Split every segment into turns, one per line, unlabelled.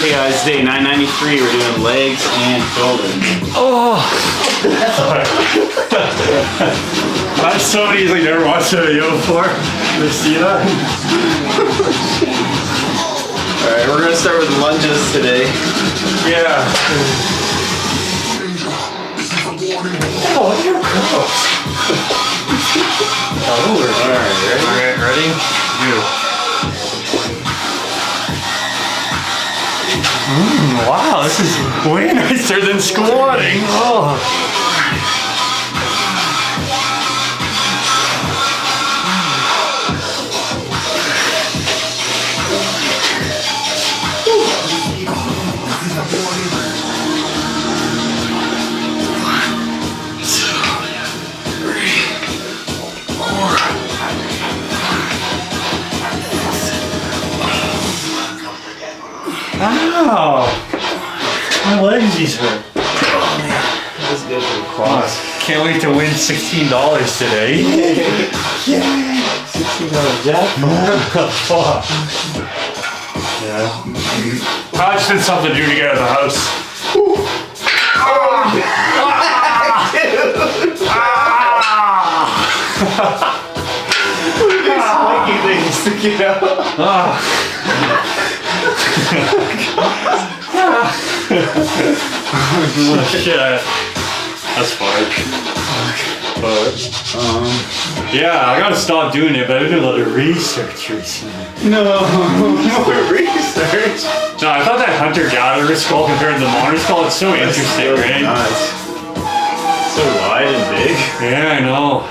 Hey guys, day 993, we're doing legs and shoulders.
Oh! That's somebody who's like never watched a video before. You see that?
Alright, we're gonna start with lunges today.
Yeah. Oh, you're gross. Alright, ready? You. Wow, this is way nicer than squatting. Oh. Ow! My legs hurt.
That's good for the quads.
Can't wait to win $16 today.
Yeah! $16 jackpot.
Fuck. Yeah. I just did something to do to get out of the house.
Look at these spiky things sticking out.
Shit. That's fine. But, yeah, I gotta stop doing it, but I've been doing a lot of research recently.
No, more research.
No, I thought that hunter-gatherer skull compared to the modern skull, it's so interesting, right?
Nice. So wide and big.
Yeah, I know.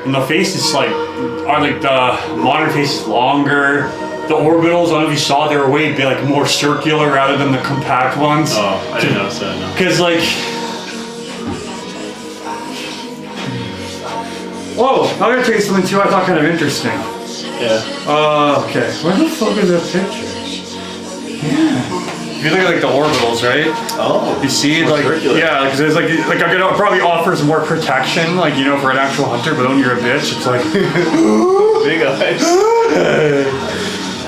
And the face is like, the modern face is longer. The orbitals, I don't know if you saw, they were way big, like more circular rather than the compact ones.
Oh, I didn't notice that, no.
Because like, whoa, I'm gonna tell you something too I thought kind of interesting.
Yeah.
Okay, where the fuck is that picture? Yeah. If you look at like the orbitals, right?
Oh.
You see, like,
circular.
yeah, because it's like I'm gonna probably offers more protection, like, you know, for an actual hunter, but when you're a bitch, it's like,
big eyes.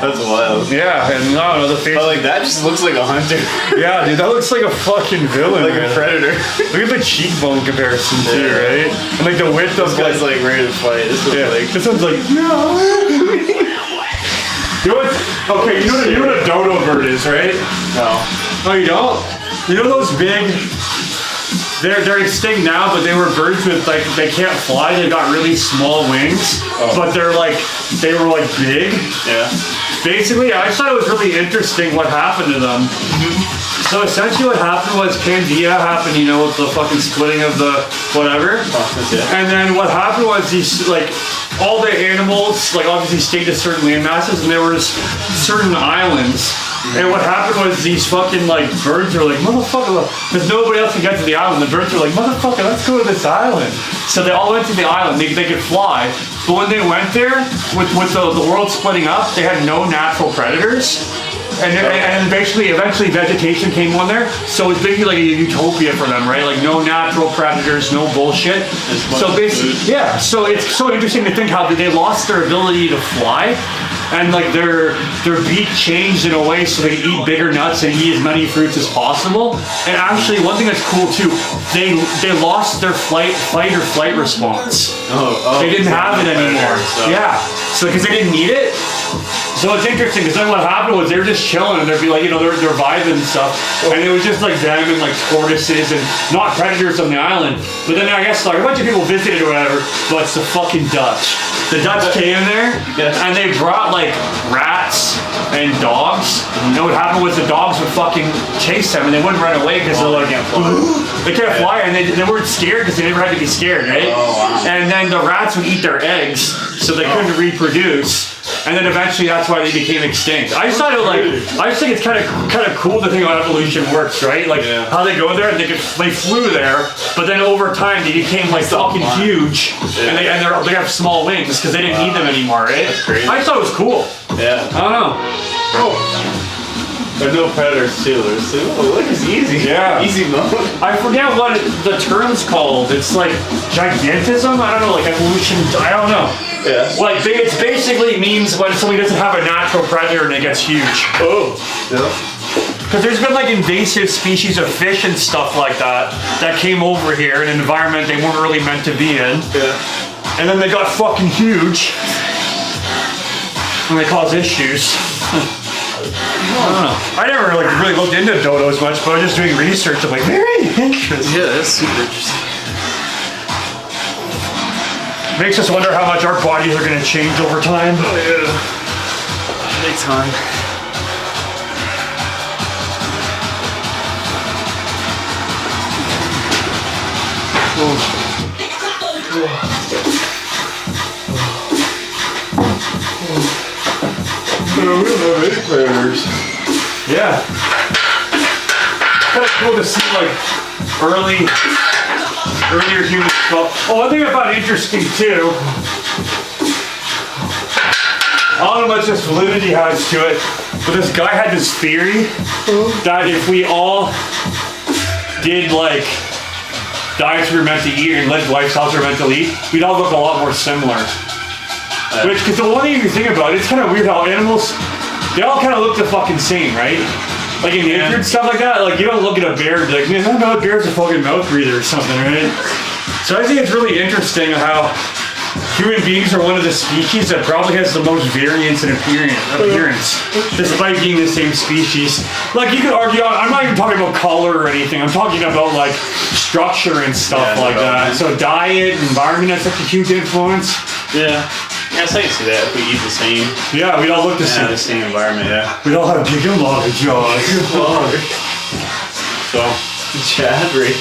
That's wild.
Yeah, and I don't know, the face.
But like that just looks like a hunter.
Yeah, dude, that looks like a fucking villain.
Like
man.
a predator.
Look at the cheekbone comparison too, right? And like the width of
This guy's like ready to fight. This one's like,
this one's like, no. You know what? Okay, you know what a dodo bird is, right?
no.
Oh, you don't? You know those big? They're extinct now, but they were birds with like they can't fly. They got really small wings, but they were like big.
Yeah.
Basically, I just thought it was really interesting what happened to them. So essentially what happened was Pangea happened, you know, with the fucking splitting of the whatever. And then what happened was these, like, all the animals, like, obviously stayed to certain land masses, and there was certain islands. And what happened was these fucking, like, birds are like, motherfucker, because nobody else could get to the island. The birds were like, motherfucker, let's go to this island. So they all went to the island. They could fly. But when they went there, with the world splitting up, they had no natural predators. And basically, eventually vegetation came on there. So it's basically like a utopia for them, right? Like no natural predators, no bullshit. So basically, yeah. So it's so interesting to think how they lost their ability to fly. And like their beak changed in a way so they eat bigger nuts and eat as many fruits as possible. And actually, one thing that's cool too, they lost their fight or flight response. They didn't have it anymore. Yeah, so because they didn't need it. So it's interesting because then what happened was they were just chilling and they'd be like, you know, they're vibing and stuff, and it was just like them and like tortoises and not predators on the island. But then I guess like a bunch of people visited or whatever, but it's the fucking Dutch. The Dutch came there and they brought like rats and dogs. And what happened was the dogs would fucking chase them and they wouldn't run away because they're like, they can't fly, and they weren't scared because they never had to be scared, right? And then the rats would eat their eggs, so they couldn't reproduce. And then eventually that's why they became extinct. I just thought it I just think it's kind of cool to think how evolution works, right? Like how they go there and they flew there, but then over time they became like fucking huge, and they have small wings because they didn't need them anymore, right?
That's crazy.
I just thought it was cool.
Yeah.
I don't know.
There's no predators too. Look, it's easy.
Yeah.
Easy mode.
I forget what the term's called. It's like gigantism? I don't know, like evolution, I don't know.
Yeah.
Like, it basically means when somebody doesn't have a natural predator and it gets huge.
Oh. Yeah.
Because there's been like invasive species of fish and stuff like that that came over here in an environment they weren't really meant to be in.
Yeah.
And then they got fucking huge. And they cause issues. I don't know. I never really looked into dodos much, but I was just doing research. I'm like, very interesting.
Yeah, that's super interesting.
Makes us wonder how much our bodies are going to change over time.
Oh, yeah. Big time.
We don't have any predators. Yeah. Kind of cool to see like earlier human stuff. Oh, one thing I found interesting too. I don't know how much this validity has to it, but this guy had this theory that if we all did like diets we were meant to eat and lived lifestyles we were meant to lead, we'd all look a lot more similar. Which, because the one thing you think about, it's kind of weird how animals, they all kind of look the fucking same, right? Like in nature and stuff like that, like you don't look at a bear and be like, man, that no, bear's a fucking mouth breather or something, right? So I think it's really interesting how human beings are one of the species that probably has the most variance in appearance, despite being the same species. Like you could argue, I'm not even talking about color or anything, I'm talking about like structure and stuff like that. So diet, environment has such a huge influence.
Yeah. Yeah, so I can see that if we eat the same.
Yeah, we'd all look the same.
The same environment, yeah.
We'd all have big and long jaws.
So, Chad race.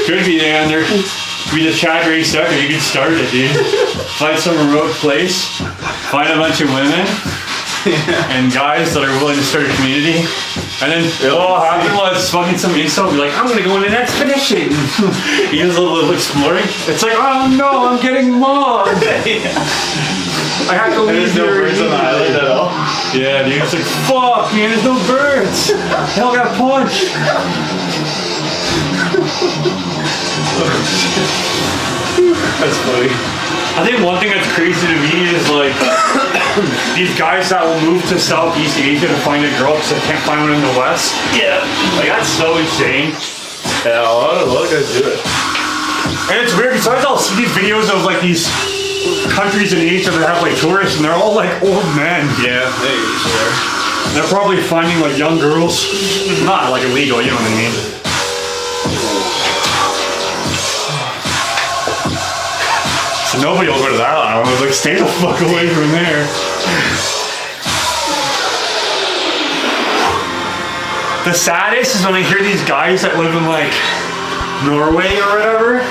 Could be, man. There be the Chad race out there. You could start it, dude. Find some remote place. Find a bunch of women and guys that are willing to start a community. And then all happened was fucking some insult be like, I'm gonna go on an expedition. He does a little exploring. It's like, oh no, I'm getting mobbed. I have to leave.
There's no birds on the island at all.
Yeah, dude. It's like, fuck, man, there's no birds. Hell got punched.
That's funny.
I think one thing that's crazy to me is like these guys that will move to Southeast Asia to find a girl because they can't find one in the West.
Yeah.
Like that's so insane.
Yeah, a lot of guys do it.
And it's weird because I'll see these videos of like these countries in Asia that have like tourists and they're all like old men.
Yeah, they usually are.
They're probably finding like young girls. Not like illegal, you know what I mean? So nobody will go to that island. I was like, stay the fuck away from there. The saddest is when I hear these guys that live in like Norway or whatever.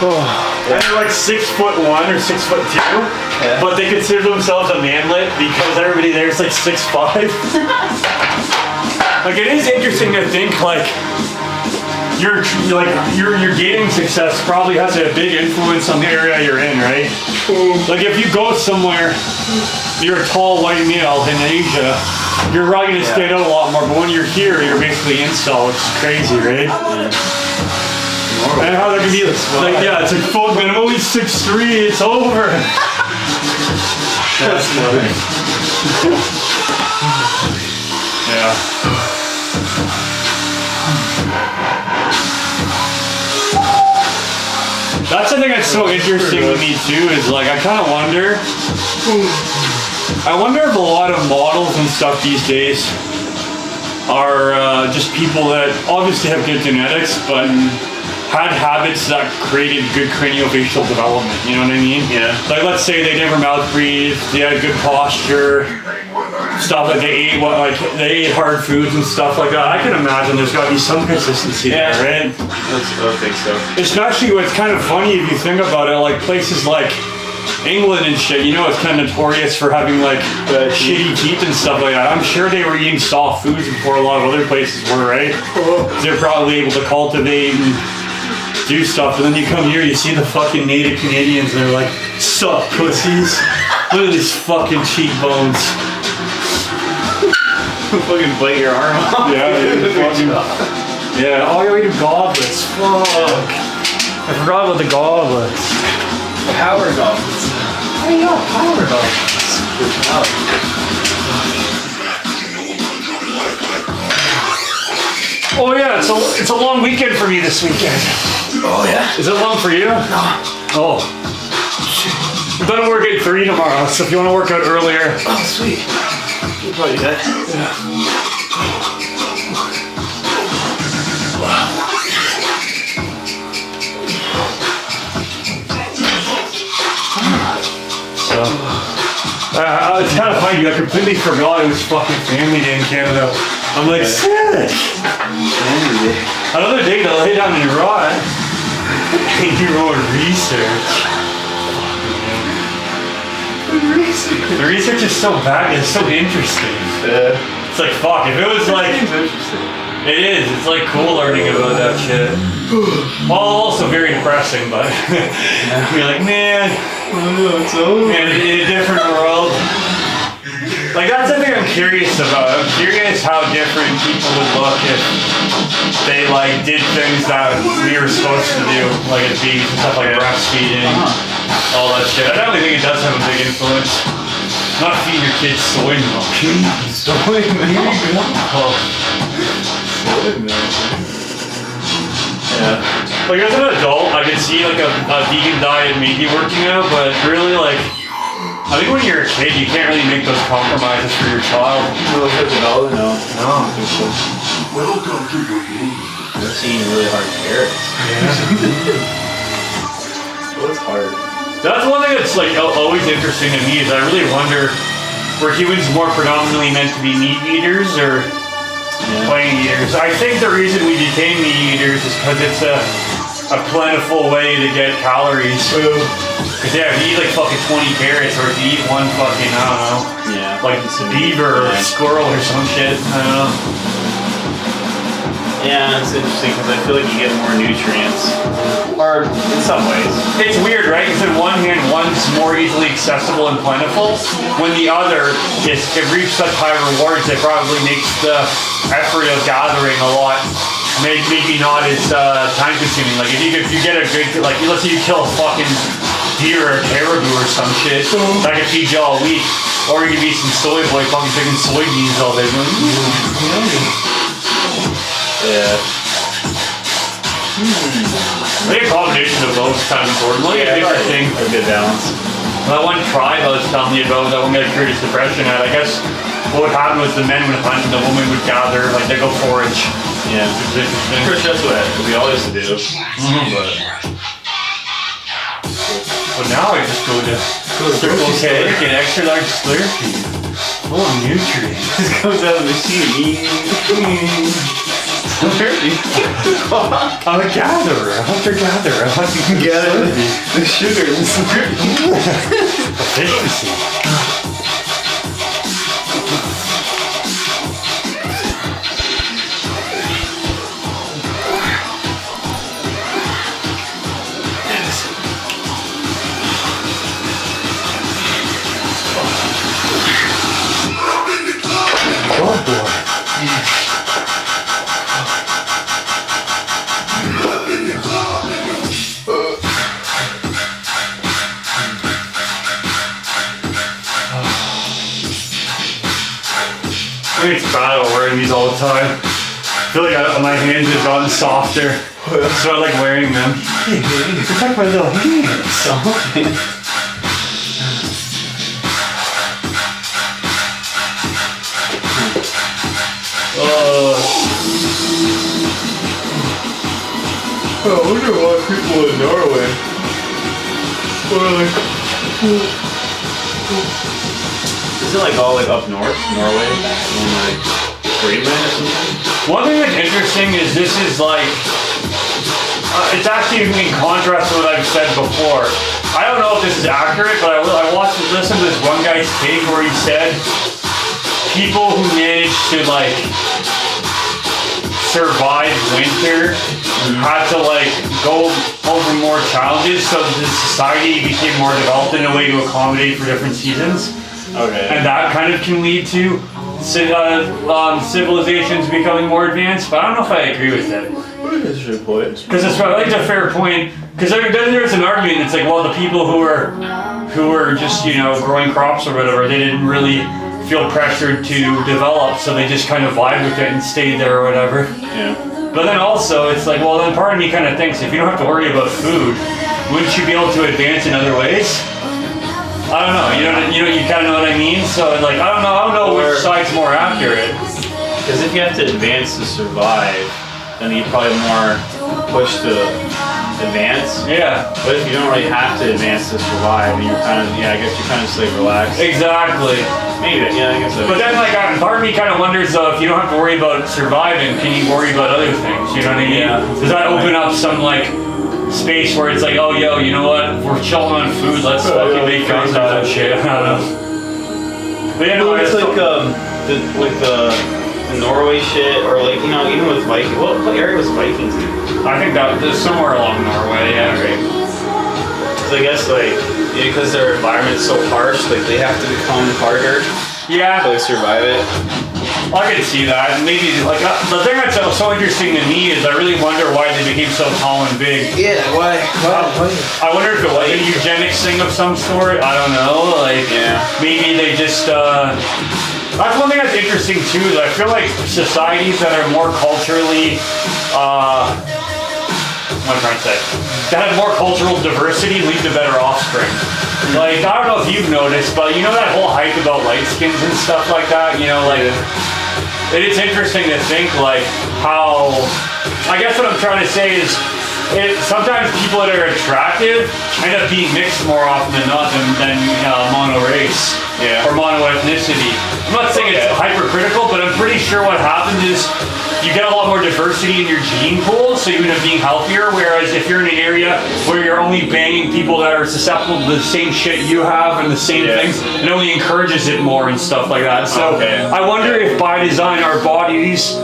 And they're like 6'1" or 6'2", but they consider themselves a manlet because everybody there is like 6'5". Like it is interesting to think like your dating success probably has a big influence on the area you're in, right? Like if you go somewhere, you're a tall white male in Asia, you're probably gonna stand out a lot more. But when you're here, you're basically incel, which is crazy, right? And how that can be like, yeah, it's like fuck man, I'm only 6'3", it's over.
That's funny.
Yeah. That's the thing that's so interesting to me too, is like I kind of wonder if a lot of models and stuff these days are just people that obviously have good genetics, but had habits that created good craniofacial development, you know what I mean?
Yeah.
Like let's say they never mouth breathed, they had good posture, stuff like they ate hard foods and stuff like that. I can imagine there's got to be some consistency there, right?
I think so.
Especially what's kind of funny if you think about it, like places like England and shit, you know, it's kind of notorious for having like shitty teeth and stuff like that. I'm sure they were eating soft foods before a lot of other places were, right? They're probably able to cultivate and do stuff, and then you come here, you see the fucking native Canadians, and they're like, sup, pussies? Look at these fucking cheekbones.
Fucking bite your arm off.
Yeah, dude, fucking, yeah, all you eat goblets, fuck. I forgot about the gauntlets.
Power gauntlets.
Oh yeah, power gauntlets.
Good power.
Oh yeah, it's a long weekend for me this weekend.
Oh yeah?
Is it long for you?
No.
Oh. I'm done work at 3 tomorrow, so if you want to work out earlier.
Oh sweet. We'll probably do that.
Yeah. So, it's kind of funny, I completely forgot it was fucking family day in Canada. I'm like, sick! Another day to lay down and rot. Your own research. The research is so bad, it's so interesting.
Yeah.
It's like, fuck, if it was like... It is, it's like cool learning about that shit. Well, also very depressing, but you're like, man,
it's over.
man, in a different world. Like, that's something I'm curious about. I'm curious how different people would look if they, like, did things that we were supposed to do, like at beach and stuff like breastfeeding, all that shit. I definitely think it does have a big influence. Not feeding your kids soy milk.
Soy milk?
Oh.
Yeah.
Like, as an adult, I can see, like, a vegan diet maybe working out, but really, like, I think when you're a kid, you can't really make those compromises for your child.
No, for development, no.
No, I don't think so.
Welcome to your room.
I've seen really hard carrots. What's hard?
That's one thing that's, like, always interesting to me is I really wonder, were humans more predominantly meant to be meat eaters or plant eaters? I think the reason we became meat eaters is because it's a plentiful way to get calories. Because yeah, if you eat like fucking 20 carrots or if you eat one fucking, I don't know, like beaver or squirrel or some shit, I don't know.
Yeah, it's interesting because I feel like you get more nutrients. Or in some ways.
It's weird, right? Because on one hand, one's more easily accessible and plentiful, when the other is, it reaps such high rewards that probably makes the effort of gathering a lot, maybe not as time consuming. Like if you get a good, like let's say you kill a fucking deer or a caribou or some shit, that can feed you all week. Or you can be some soy boy fucking picking soybeans all day.
Yeah.
I think a combination of both is kind of important. Like a different thing.
A good balance.
That one tribe I was telling you about that one got curious depression at, I guess what would happen was the men would hunt and the woman would gather, like they go forage.
Yeah.
Which is interesting.
Pretty sure that's what we all used to do.
But now I just go to Circle K, get extra large Slurpee. Full of nutrients.
This comes out of the machine.
I'm a gatherer, a hunter-gatherer.
You can gather the sugar in the Slurpee.
Efficiency. Oh boy. I think it's bad about wearing these all the time. I feel like my hands have gotten softer, so I like wearing them. Hey baby, protect my little hands.
I wonder why people in Norway is it like all like up north, Norway, and like Greenland or something?
One thing that's interesting is this is like, it's actually in contrast to what I've said before. I don't know if this is accurate, but I listened to this one guy's take where he said people who managed to like survive winter had to like go over more challenges so that the society became more developed in a way to accommodate for different seasons.
Okay.
And that kind of can lead to civilizations becoming more advanced, but I don't know if I agree with it.
That's a good point.
Because it's probably like a fair point. Because then there's an argument. It's like, well, the people who are just growing crops or whatever, they didn't really feel pressured to develop, so they just kind of vibe with it and stayed there or whatever.
Yeah.
But then also, it's like, well, then part of me kind of thinks if you don't have to worry about food, wouldn't you be able to advance in other ways? I don't know. You kind of know what I mean. So like, I don't know which side's more accurate.
Because if you have to advance to survive, then you probably more push to advance.
Yeah.
But if you don't really have to advance to survive, and you're kind of, I guess you're kind of just like relaxed.
Exactly.
Maybe, yeah, I guess that.
But then, like, part of me kind of wonders though, if you don't have to worry about surviving, can you worry about other things? You know what I mean?
Yeah.
Does that open up some like space where it's like, oh, yo, you know what? We're chilling on food. Let's fucking make guns and shit. I don't know. But yeah, no,
it's like with the Norway shit, or like even with Vikings. What area was Vikings in?
I think that was somewhere along Norway. Yeah.
Right. So I guess like because their environment's so harsh, like they have to become harder
Yeah.
to like survive it.
I could see that. Maybe like the thing that's so interesting to me is I really wonder why they became so tall and big.
Yeah. Why?
I wonder if it was a eugenics thing of some sort. I don't know. Like maybe they just. That's one thing that's interesting too. Is I feel like societies that are more culturally. What am I trying to say? That have more cultural diversity lead to better offspring. Like, I don't know if you've noticed, but that whole hype about light skins and stuff like that, it is interesting to think like how, I guess what I'm trying to say is, sometimes people that are attractive end up being mixed more often than not than mono race or mono ethnicity. I'm not saying it's hypercritical, but I'm pretty sure what happens is you get a lot more diversity in your gene pool, so you end up being healthier. Whereas if you're in an area where you're only banging people that are susceptible to the same shit you have and the same things, it only encourages it more and stuff like that. So I wonder if by design our bodies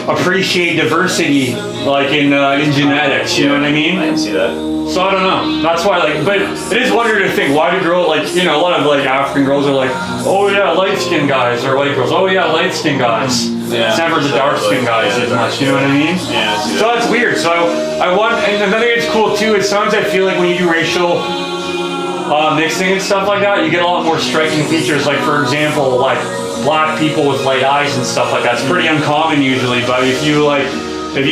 appreciate diversity, like in genetics. You know what I mean?
I can see that.
So I don't know. That's why, like, but it is wonder to think why do girls like a lot of like African girls are like, oh yeah, light skinned guys, or white girls, oh yeah, light skinned guys. It's never the dark skinned guys as much. You know what I mean?
Yeah.
So that's weird. So I want, and another thing that's cool too is sometimes I feel like when you do racial mixing and stuff like that, you get a lot more striking features. Like for example, like black people with light eyes and stuff like that. It's pretty uncommon usually, but if you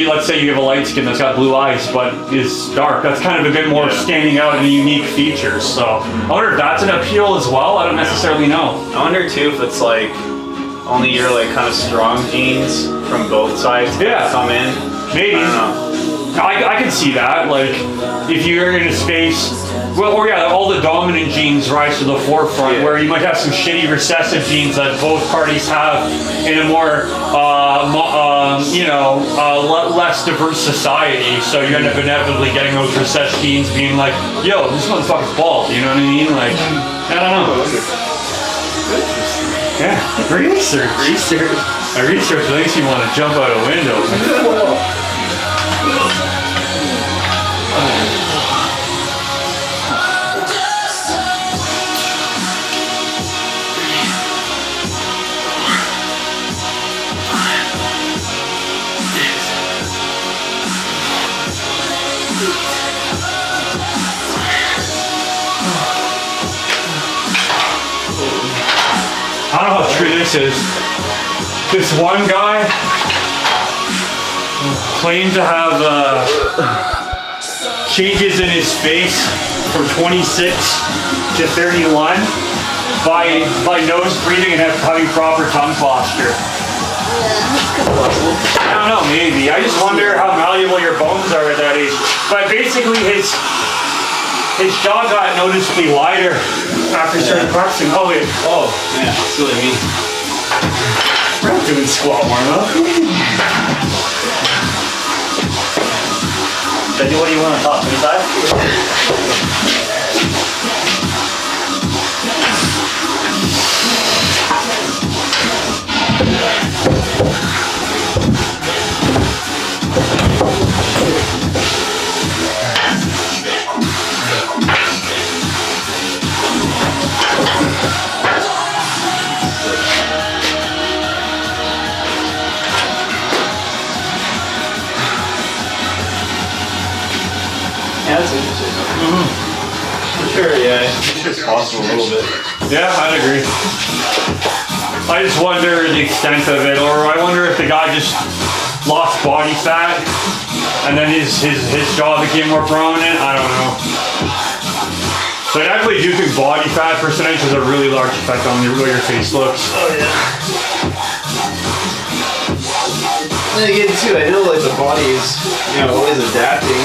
let's say you have a light skin that's got blue eyes but is dark, that's kind of a bit more standing out in a unique feature. So I wonder if that's an appeal as well. I don't necessarily know.
I wonder too if it's like only your like kind of strong genes from both sides come in.
Maybe.
I don't know.
I can see that. Like if you're in a space. Well, or all the dominant genes rise to the forefront, where you might have some shitty recessive genes that both parties have in a more, less diverse society. So you end up inevitably getting those recessive genes being like, yo, this motherfucker's bald. You know what I mean? Like, I don't know. Yeah, research. My research makes you want to jump out a window. I don't know how true this is. This one guy claimed to have changes in his face from 26 to 31 by nose breathing and having proper tongue posture. I don't know, maybe. I just wonder how malleable your bones are at that age. But basically his jaw got noticeably wider after he started practicing. Oh, wait.
Oh, yeah, that's what I mean.
We're not doing squat warm-up.
Benny, what do you want to talk to me side? sure, yeah. I'm sure it's possible a little bit.
Yeah, I'd agree. I just wonder the extent of it, or I wonder if the guy just lost body fat and then his jaw became more prominent. I don't know. So I definitely do think body fat percentage has a really large effect on the way your face looks.
Oh yeah. And again too, I know like the body is, you know, always adapting.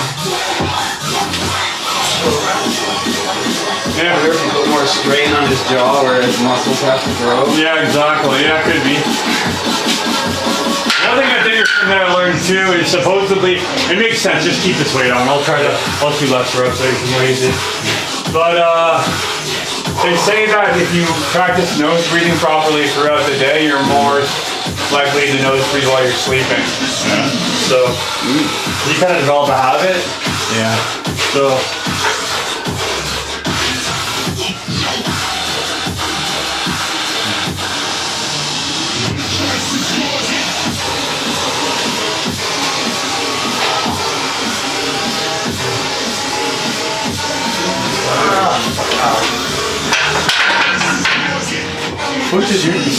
Yeah.
Or if you put more strain on his jaw, whereas muscles have to grow.
Yeah, exactly. Yeah, could be. The other thing I think that I learned too is supposedly, it makes sense, just keep this weight on. I'll do less reps so you can raise it. But they say that if you practice nose breathing properly throughout the day, you're more likely to nose breathe while you're sleeping. Yeah. So you kind of develop a habit.
Yeah.
So. What is yours?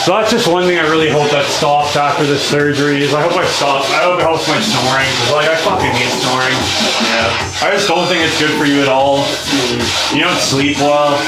So that's just one thing I really hope that stops after this surgery is I hope it helps my snoring. Cause like I fucking hate snoring. Yeah. I just don't think it's good for you at all. You don't sleep well.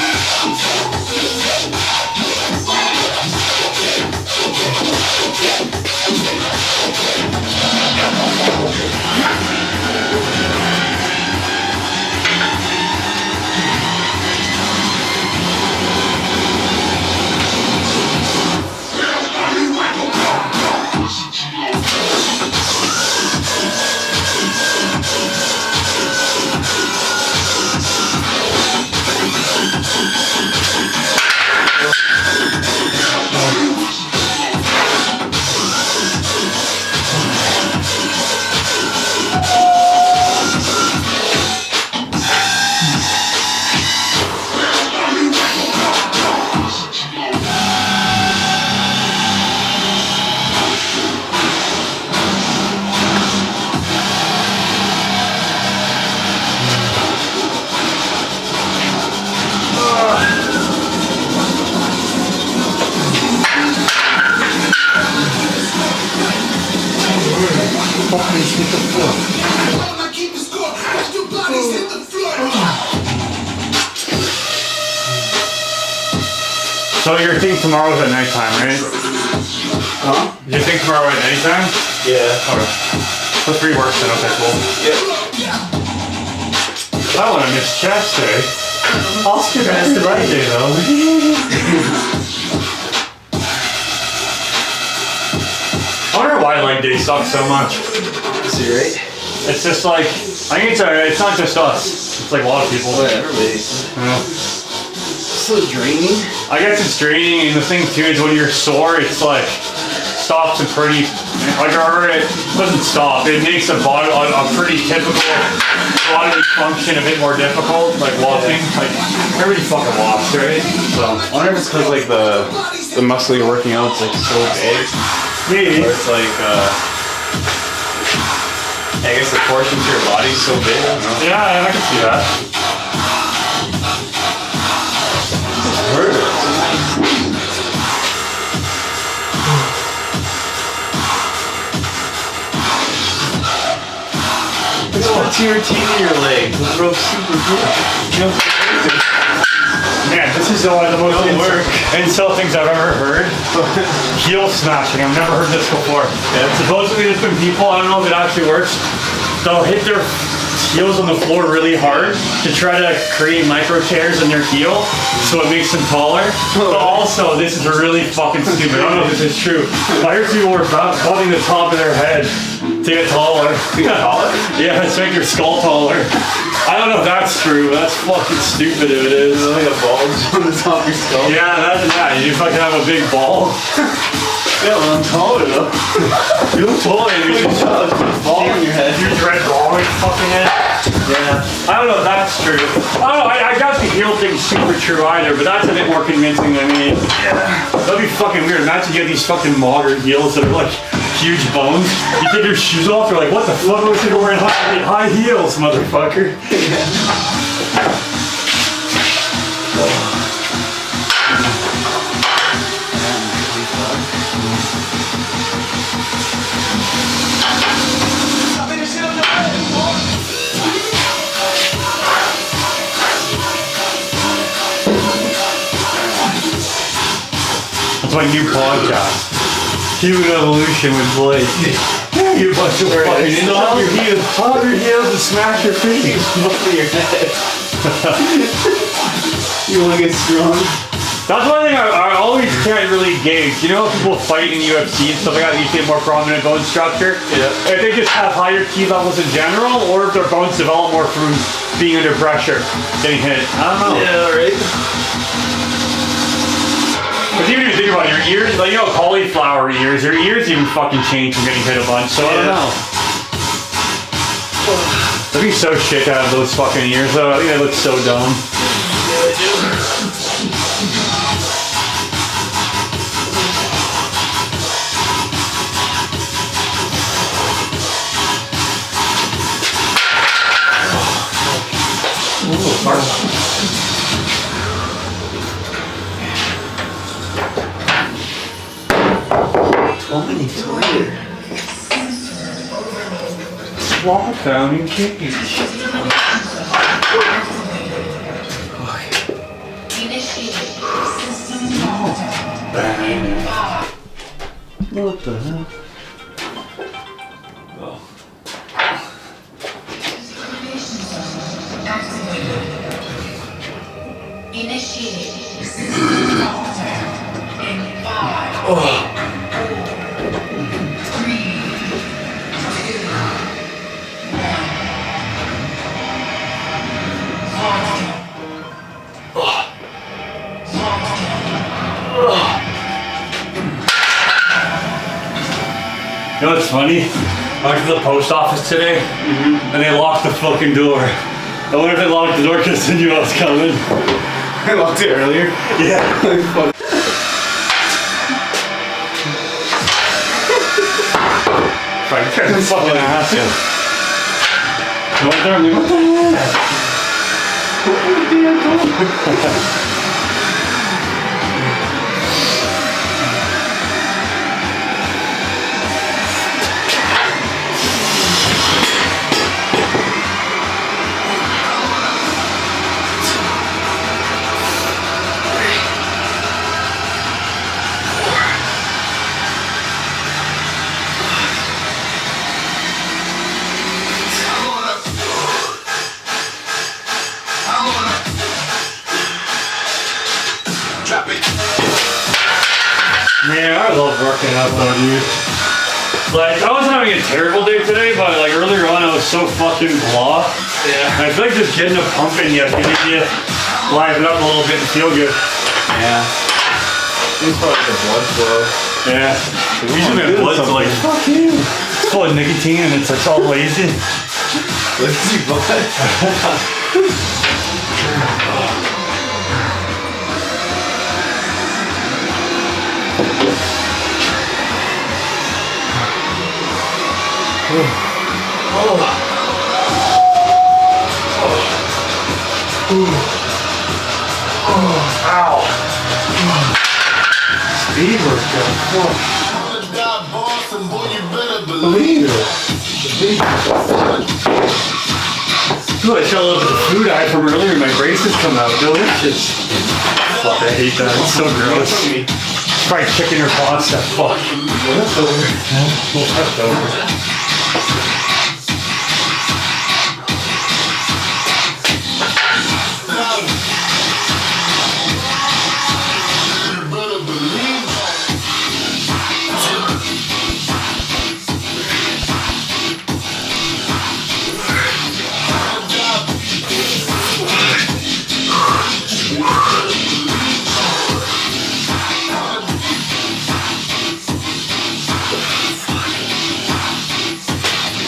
So your thing tomorrow's at nighttime, right?
Huh?
Your thing tomorrow at nighttime?
Yeah.
Okay. So 3 works then, okay, cool.
Yep.
I want to miss chest day. Oscar has the right day though. I wonder why leg day sucks so much.
See, right?
It's just like, I think it's not just us. It's like a lot of people.
Oh, yeah, everybody.
Yeah.
So draining.
I guess it's draining, and the thing too is when you're sore, it's like stops a pretty, like or it doesn't stop. It makes a pretty typical bodily function a bit more difficult, like walking. Like everybody fucking walks, right? So
I wonder if it's because like the muscle you're working out is like so big.
maybe.
Or it's like I guess the portion to your body is so big. I don't know.
Yeah, I can see that.
It's what's your routine in your leg? Those ropes super good. You know,
Man, this is one of the most insult things I've ever heard. Heel smashing. I've never heard this before.
Yeah.
Supposedly there's been people, I don't know if it actually works, they'll hit their heels on the floor really hard to try to create micro tears in their heel so it makes them taller. But also, this is really fucking stupid. I don't know if this is true. I heard people were bumping the top of their head to get taller.
taller?
Yeah, to make their skull taller. I don't know if that's true, but that's fucking stupid if it is.
like a bulge on the top of your skull.
Yeah, you fucking have a big ball.
Yeah, well, I'm taller though.
You look taller and you just
Put a ball on your head.
huge red ball on your fucking head.
Yeah.
I don't know if that's true. I don't know, I doubt the heel thing's super true either, but that's a bit more convincing than me. Yeah. That'd be fucking weird. Imagine you have these fucking modern heels that are like huge bones. You take your shoes off, you're like, what the fuck was you wearing high heels, motherfucker? That's my new podcast. Human Evolution with Blake. You bunch of fucking stop your heels and smash your feet.
Over your head. You want to get strong?
That's one thing I always can't really gauge. You know how people fight in UFC and stuff like that, you see a more prominent bone structure?
Yeah.
If they just have higher ki levels in general, or if their bones develop more from being under pressure, getting hit. I don't know.
Yeah, right.
But even if you think about it, your ears, like, you know, cauliflower ears, your ears even fucking change from getting hit a bunch, so I don't know. It'd be so shit to have those fucking ears, though. I think they look so dumb.
Yeah, they do.
Walk down in cage. What the hell? Oh. You know what's funny? I went to the post office today, and they locked the fucking door. I wonder if they locked the door because they knew I was coming.
I locked it earlier.
Yeah. Fucking ass. What the hell? Man, I love working out though, dude. Like, I wasn't having a terrible day today, but like earlier on I was so fucking blah.
Yeah.
And I feel like just getting a pump in you can make you liven up a little bit and feel good.
Yeah. It's probably the blood flow.
Yeah. Usually my blood's like, fuck you. It's full of nicotine and it's like all lazy.
Lazy blood.
Ow. Speed workout. Believe it. Ooh, I fell over the food I had from earlier. My braces come out. Delicious. Fuck, I hate that. It's so gross. Fried chicken or pasta. Fuck. Leftover. Leftover.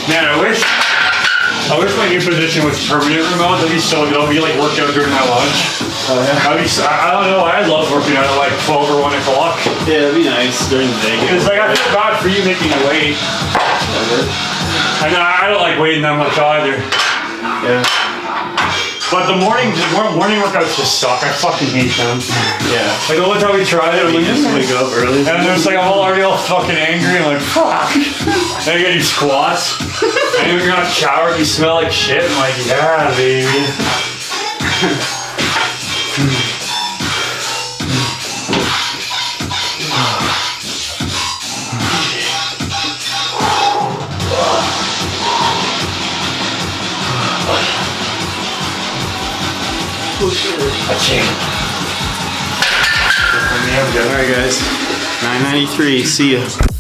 Man, I wish my new position was permanent remote. That'd be so good. I'll be like working out during my lunch.
Oh, yeah.
I don't know. I love working out at like 12 or 1 o'clock.
Yeah, it'd be nice during the day.
It's like I feel bad for you making you wait. And I don't like waiting that much either.
Yeah.
But the morning workouts just suck. I fucking hate them.
Yeah.
Like the one time we tried it, I'm like,
Just wake up early.
and there's like I'm already all fucking angry. I'm like, fuck. Then you get these squats, and when you're not showered, you smell like shit. I'm like, yeah, baby.
Alright guys, 993, see ya.